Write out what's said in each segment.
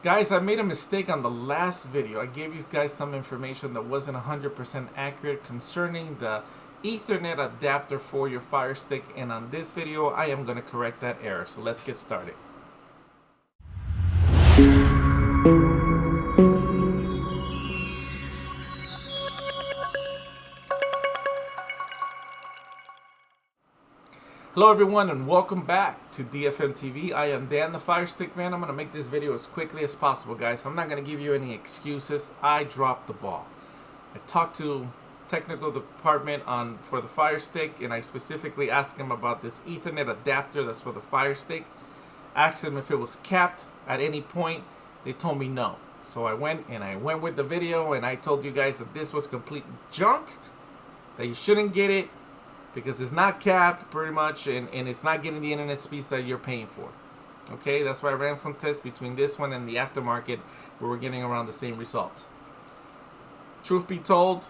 Guys, I made a mistake on the last video. I gave you guys some information that wasn't 100% accurate concerning the Ethernet adapter for your Fire Stick, and on this video I am going to correct that error. So let's get started. Hello everyone and welcome back to DFM TV. I am Dan the Fire Stick Man. I'm going to make this video as quickly as possible, guys. I'm not going to give you any excuses. I dropped the ball. I talked to technical department for the Fire Stick, and I specifically asked them about this Ethernet adapter that's for the Fire Stick. Asked them if it was capped at any point. They told me no. So I went with the video, and I told you guys that this was complete junk, that you shouldn't get it, because it's not capped pretty much, and it's not getting the internet speeds that you're paying for. Okay, that's why I ran some tests between this one and the aftermarket, where we're getting around the same results. Truth be told,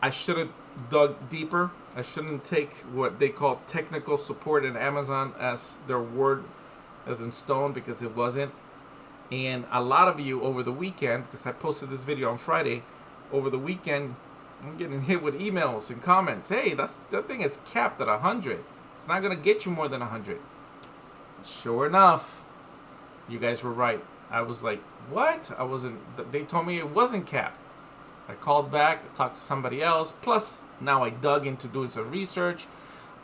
I should have dug deeper. I shouldn't take what they call technical support at Amazon as their word as in stone, because it wasn't. And a lot of you over the weekend, because I posted this video on Friday, over the weekend I'm getting hit with emails and comments. Hey, that thing is capped at 100. It's not going to get you more than 100. Sure enough, you guys were right. I was like, what? They told me it wasn't capped. I called back, talked to somebody else. Plus, now I dug into doing some research.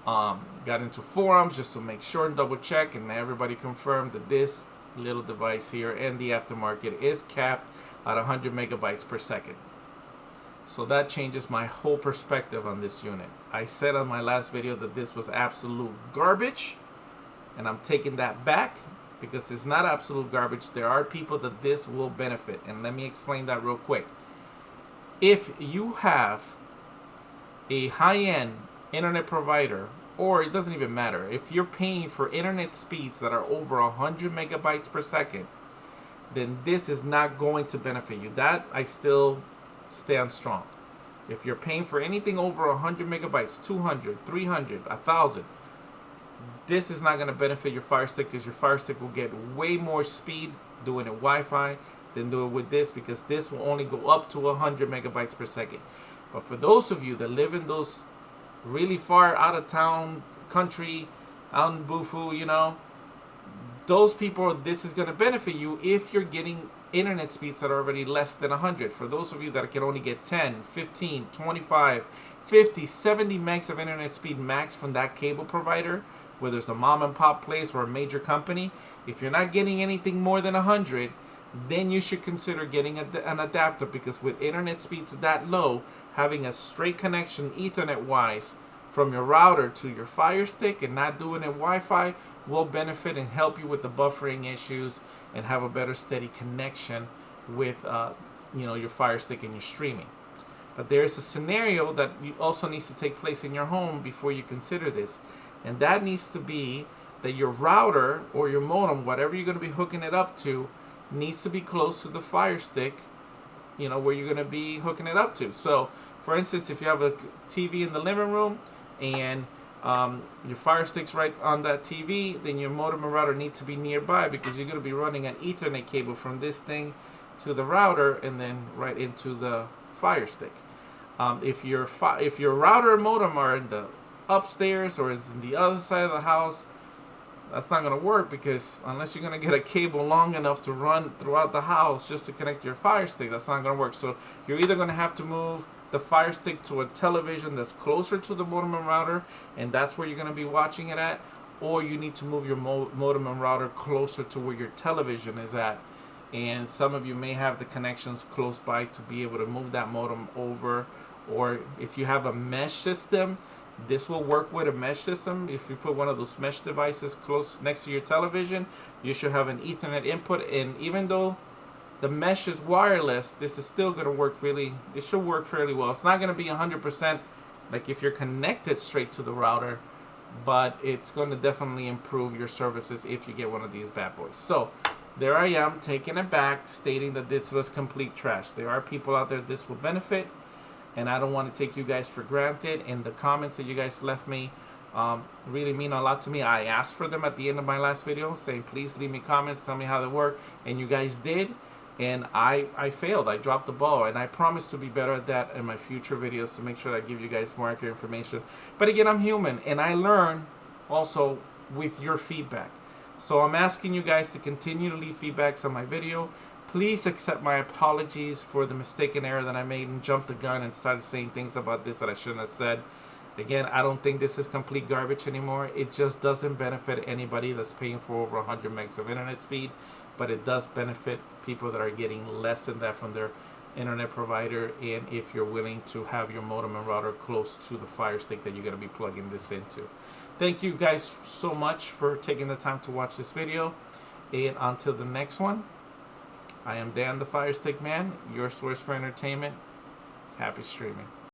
Got into forums just to make sure and double check. And everybody confirmed that this little device here and the aftermarket is capped at 100 megabytes per second. So that changes my whole perspective on this unit. I said on my last video that this was absolute garbage, and I'm taking that back because it's not absolute garbage. There are people that this will benefit, and let me explain that real quick. If you have a high-end internet provider, or it doesn't even matter, if you're paying for internet speeds that are over 100 megabytes per second, then this is not going to benefit you. That I still stand strong. If you're paying for anything over 100 megabytes, 200, 300, 1,000, this is not going to benefit your Fire Stick, because your Fire Stick will get way more speed doing it Wi-Fi than do it with this, because this will only go up to 100 megabytes per second. But for those of you that live in those really far out of town country, out in Bufu, you know, those people, this is going to benefit you if you're getting internet speeds that are already less than 100. For those of you that can only get 10, 15, 25, 50, 70 megs of internet speed max from that cable provider, whether it's a mom and pop place or a major company, if you're not getting anything more than 100, then you should consider getting an adapter, because with internet speeds that low, having a straight connection Ethernet wise from your router to your Fire Stick and not doing it Wi-Fi will benefit and help you with the buffering issues and have a better steady connection with your Fire Stick and your streaming. But there's a scenario that also needs to take place in your home before you consider this, and that needs to be that your router or your modem, whatever you're going to be hooking it up to, needs to be close to the Fire Stick, where you're going to be hooking it up to. So for instance, if you have a TV in the living room and your Fire Stick's right on that TV, then your modem and router need to be nearby, because you're going to be running an Ethernet cable from this thing to the router and then right into the Fire Stick. If your router and modem are in the upstairs or is in the other side of the house, that's not going to work, because unless you're going to get a cable long enough to run throughout the house just to connect your Fire Stick, that's not going to work. So you're either going to have to move the Fire Stick to a television that's closer to the modem and router, and that's where you're going to be watching it at, or you need to move your modem and router closer to where your television is at. And some of you may have the connections close by to be able to move that modem over, or if you have a mesh system, this will work with a mesh system. If you put one of those mesh devices close next to your television, you should have an Ethernet input, and even though the mesh is wireless, this is still going to work it should work fairly well. It's not going to be 100% like if you're connected straight to the router, but it's going to definitely improve your services if you get one of these bad boys. So there I am, taking it back, stating that this was complete trash. There are people out there this will benefit, and I don't want to take you guys for granted. And the comments that you guys left me really mean a lot to me. I asked for them at the end of my last video, saying please leave me comments, tell me how they work, and you guys did. And I failed. I dropped the ball, and I promise to be better at that in my future videos to make sure that I give you guys more accurate information. But again, I'm human, and I learn also with your feedback. So I'm asking you guys to continue to leave feedbacks on my video. Please accept my apologies for the mistaken error that I made and jumped the gun and started saying things about this that I shouldn't have said. Again, I don't think this is complete garbage anymore. It just doesn't benefit anybody that's paying for over 100 megs of internet speed, but it does benefit people that are getting less than that from their internet provider, and if you're willing to have your modem and router close to the Fire Stick that you're going to be plugging this into. Thank you guys so much for taking the time to watch this video, and until the next one, I am Dan the Fire Stick Man, your source for entertainment. Happy streaming.